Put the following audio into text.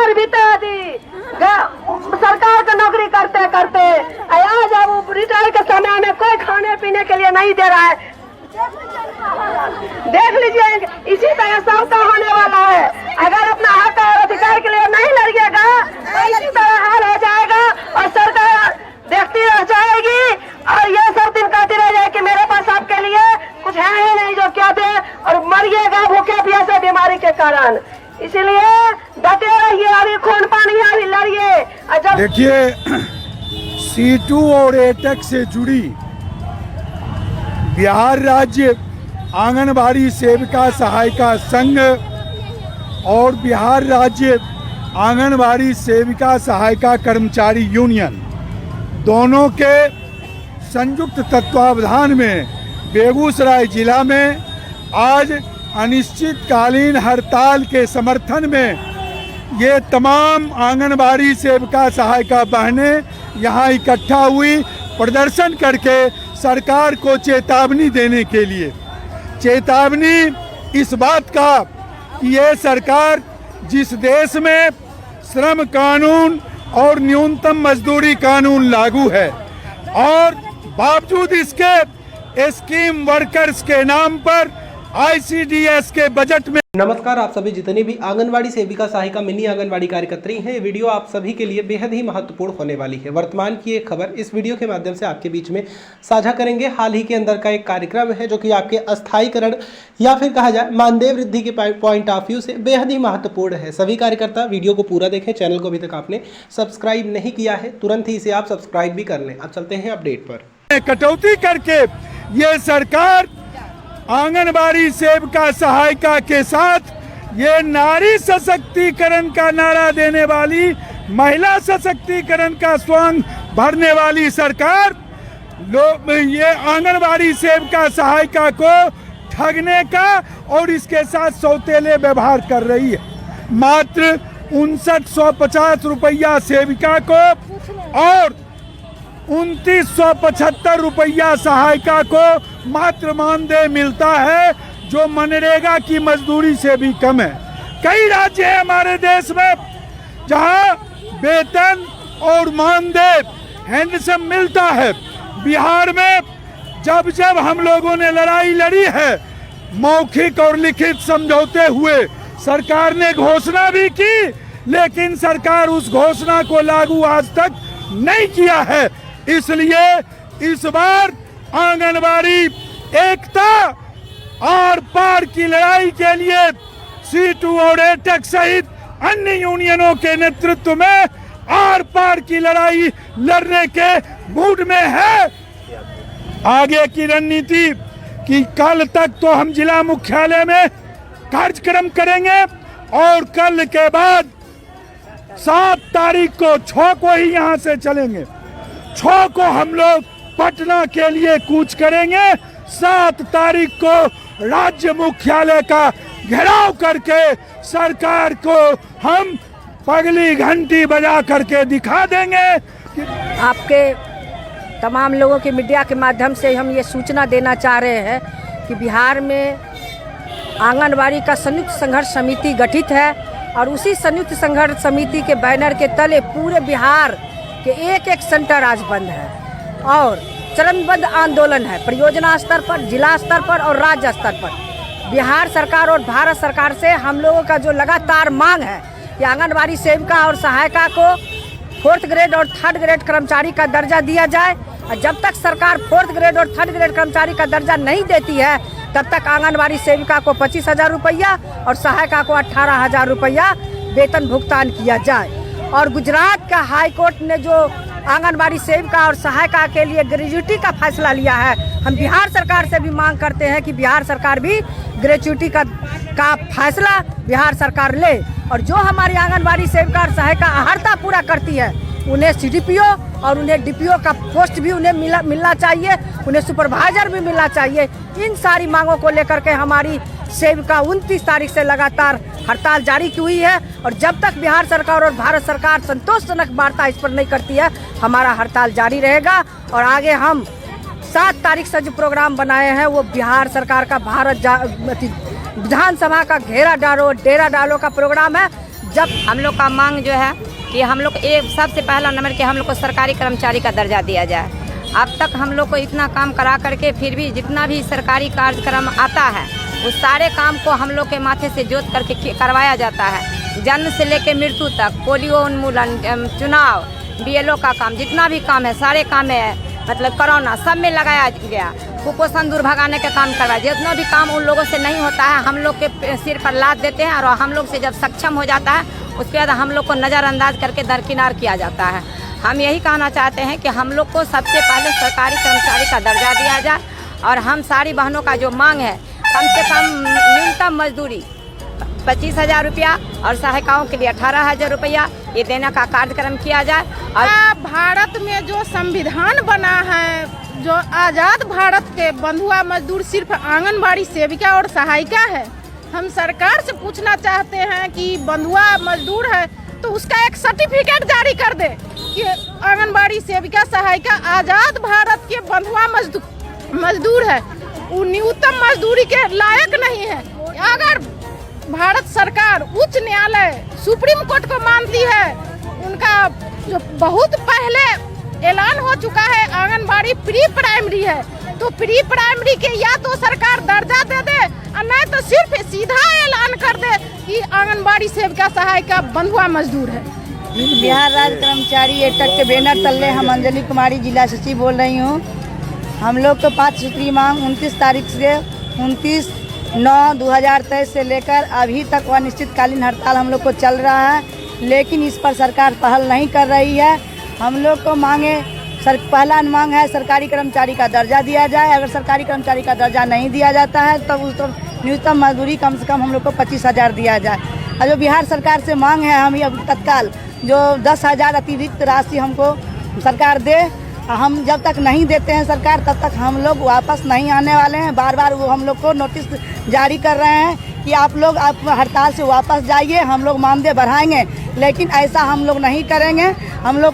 उम्र बिता दी सरकार का नौकरी करते करते, आज अब रिटायर के समय में कोई खाने पीने के लिए नहीं दे रहा है। देख लीजिए, इसी तरह सबका होने वाला है। अगर अपना हक और अधिकार के लिए नहीं लड़िएगा तो इसी तरह हाल हो जाएगा और सरकार देखती रह जाएगी और ये सब दिन कहती रह जाएगी कि मेरे पास आपके लिए कुछ है ही नहीं जो क्या दे, और मरिएगा भूखे प्यासे बीमारी के कारण। इसीलिए डटे रहिए, अभी खून पानी है, अभी लड़िए। देखिए, C2 और एटेक से जुड़ी बिहार राज्य आंगनबाड़ी सेविका सहायिका संघ और बिहार राज्य आंगनबाड़ी सेविका सहायिका कर्मचारी यूनियन दोनों के संयुक्त तत्वावधान में बेगूसराय जिला में आज अनिश्चितकालीन हड़ताल के समर्थन में ये तमाम आंगनबाड़ी सेविका सहायिका बहनें यहाँ इकट्ठा हुई, प्रदर्शन करके सरकार को चेतावनी देने के लिए। चेतावनी इस बात का कि ये सरकार जिस देश में श्रम कानून और न्यूनतम मजदूरी कानून लागू है और बावजूद इसके स्कीम वर्कर्स के नाम पर ICDS के बजट में। नमस्कार, आप सभी जितने भी आंगनवाड़ी सेविका सहायिका मिनी आंगनवाड़ी कार्यकर्त्री हैं, ये वीडियो आप सभी के लिए बेहद ही महत्वपूर्ण होने वाली है। वर्तमान की एक खबर इस वीडियो के माध्यम से आपके बीच में साझा करेंगे। हाल ही के अंदर का एक कार्यक्रम है जो कि आपके अस्थायीकरण या फिर कहा जाए मानदेय वृद्धि के पॉइंट ऑफ व्यू से बेहद ही महत्वपूर्ण है। सभी कार्यकर्ता वीडियो को पूरा देखें। चैनल को अभी तक आपने सब्सक्राइब नहीं किया है, तुरंत ही इसे आप सब्सक्राइब भी कर लें। अब चलते हैं अपडेट पर। कटौती करके ये सरकार आंगनबाड़ी सेविका सहायिका के साथ ये नारी सशक्तिकरण का नारा देने वाली, महिला सशक्तिकरण का स्वांग भरने वाली सरकार ये आंगनबाड़ी सेविका सहायिका को ठगने का और इसके साथ सौतेले व्यवहार कर रही है। मात्र 5950 रुपया सेविका को और 2975 रुपया सहायिका को मात्र मानदेय मिलता है, जो मनरेगा की मजदूरी से भी कम है। कई राज्य हैं हमारे देश में जहां वेतन और मानदेय हैंडसम मिलता है। बिहार में जब जब हम लोगों ने लड़ाई लड़ी है, मौखिक और लिखित समझौते हुए, सरकार ने घोषणा भी की, लेकिन सरकार उस घोषणा को लागू आज तक नहीं किया है। इसलिए इस बार आंगनबाड़ी एकता आर पार की लड़ाई के लिए C2 और एटेक सहित अन्य यूनियनों के नेतृत्व में आर पार की लड़ाई लड़ने के मूड में है। आगे की रणनीति कि कल तक तो हम जिला मुख्यालय में कार्यक्रम करेंगे और कल के बाद 7 तारीख को 6 को ही यहाँ से चलेंगे। 6 को हम लोग पटना के लिए कूच करेंगे। 7 तारीख को राज्य मुख्यालय का घेराव करके सरकार को हम पगली घंटी बजा करके दिखा देंगे। आपके तमाम लोगों के मीडिया के माध्यम से हम ये सूचना देना चाह रहे हैं कि बिहार में आंगनबाड़ी का संयुक्त संघर्ष समिति गठित है और उसी संयुक्त संघर्ष समिति के बैनर के तले पूरे बिहार के एक सेंटर आज बंद है और चरणबद्ध आंदोलन है। परियोजना स्तर पर, जिला स्तर पर और राज्य स्तर पर बिहार सरकार और भारत सरकार से हम लोगों का जो लगातार मांग है कि आंगनबाड़ी सेविका और सहायिका को 4th ग्रेड और 3rd ग्रेड कर्मचारी का दर्जा दिया जाए। और जब तक सरकार 4th ग्रेड और 3rd ग्रेड कर्मचारी का दर्जा नहीं देती है, तब तक आंगनबाड़ी सेविका को 25,000 रुपया और सहायिका को 18,000 रुपया वेतन भुगतान किया जाए। और गुजरात का हाई कोर्ट ने जो आंगनबाड़ी सेविका और सहायिका के लिए ग्रेच्युटी का फैसला लिया है, हम बिहार सरकार से भी मांग करते हैं कि बिहार सरकार भी ग्रेच्युटी का फैसला बिहार सरकार ले। और जो हमारी आंगनबाड़ी सेविका और सहायिका अहर्ता पूरा करती है, उन्हें CDPO और उन्हें DPO का पोस्ट भी उन्हें मिलना चाहिए, उन्हें सुपरवाइजर भी मिलना चाहिए। इन सारी मांगों को लेकर के हमारी सेविका 29 तारीख से लगातार हड़ताल जारी की हुई है और जब तक बिहार सरकार और भारत सरकार संतोषजनक वार्ता इस पर नहीं करती है, हमारा हड़ताल जारी रहेगा। और आगे हम 7 तारीख से जो प्रोग्राम बनाए हैं वो बिहार सरकार का विधानसभा का डेरा डालो का प्रोग्राम है, जब हम लोग का मांग जो है कि हम लोग एक सबसे पहला नंबर कि हम लोग को सरकारी कर्मचारी का दर्जा दिया जाए। अब तक हम लोग को इतना काम करा करके फिर भी जितना भी सरकारी कार्यक्रम आता है उस सारे काम को हम लोग के माथे से जोत करके करवाया जाता है। जन्म से लेकर मृत्यु तक, पोलियो उन्मूलन, चुनाव, BLO का काम, जितना भी काम है सारे काम है, मतलब कोरोना सब में लगाया गया। कुपोषण दूर भगाने का काम करवाया। जितना भी काम उन लोगों से नहीं होता है हम लोग के सिर पर लाद देते हैं और हम लोग से जब सक्षम हो जाता है उसके बाद हम लोग को नज़रअंदाज करके दरकिनार किया जाता है। हम यही कहना चाहते हैं कि हम लोग को सबसे पहले सरकारी कर्मचारी का दर्जा दिया जाए और हम सारी बहनों का जो मांग है कम से कम न्यूनतम मजदूरी 25,000 रुपया और सहायिकाओं के लिए 18,000 रुपया ये देने का कार्यक्रम किया जाए। और भारत में जो संविधान बना है, जो आज़ाद भारत के बंधुआ मजदूर सिर्फ आंगनबाड़ी सेविका और सहायिका है। हम सरकार से पूछना चाहते हैं कि बंधुआ मजदूर है तो उसका एक सर्टिफिकेट जारी कर दे कि आंगनबाड़ी सेविका सहायिका आज़ाद भारत के बंधुआ मजदूर है, वो न्यूनतम मजदूरी के लायक नहीं है। अगर भारत सरकार उच्च न्यायालय सुप्रीम कोर्ट को मानती है, उनका जो बहुत पहले ऐलान हो चुका है आंगनबाड़ी प्री प्राइमरी है, तो प्री प्राइमरी के या तो सरकार दर्जा दे दे और नहीं तो सिर्फ सीधा ऐलान कर दे कि आंगनबाड़ी सेविका सहायिका बंधुआ मजदूर है। बिहार राज्य कर्मचारी एटक के बैनर तले हम अंजलि कुमारी जिला सचिव बोल रही हूँ। हम लोग को 5 सूत्री मांग 29 तारीख से 29/9/2023 से लेकर अभी तक अनिश्चितकालीन हड़ताल हम लोग को चल रहा है, लेकिन इस पर सरकार पहल नहीं कर रही है। हम लोग को पहला मांग है सरकारी कर्मचारी का दर्जा दिया जाए। अगर सरकारी कर्मचारी का दर्जा नहीं दिया जाता है तब उस न्यूनतम मजदूरी कम से कम हम लोग को 25,000 दिया जाए। और जो बिहार सरकार से मांग है हम अब तत्काल जो 10,000 अतिरिक्त राशि हमको सरकार दे। हम जब तक नहीं देते हैं सरकार तब तक हम लोग वापस नहीं आने वाले हैं। बार बार वो हम लोग को नोटिस जारी कर रहे हैं कि आप लोग हड़ताल से वापस जाइए, हम लोग मानदेय बढ़ाएंगे, लेकिन ऐसा हम लोग नहीं करेंगे। हम लोग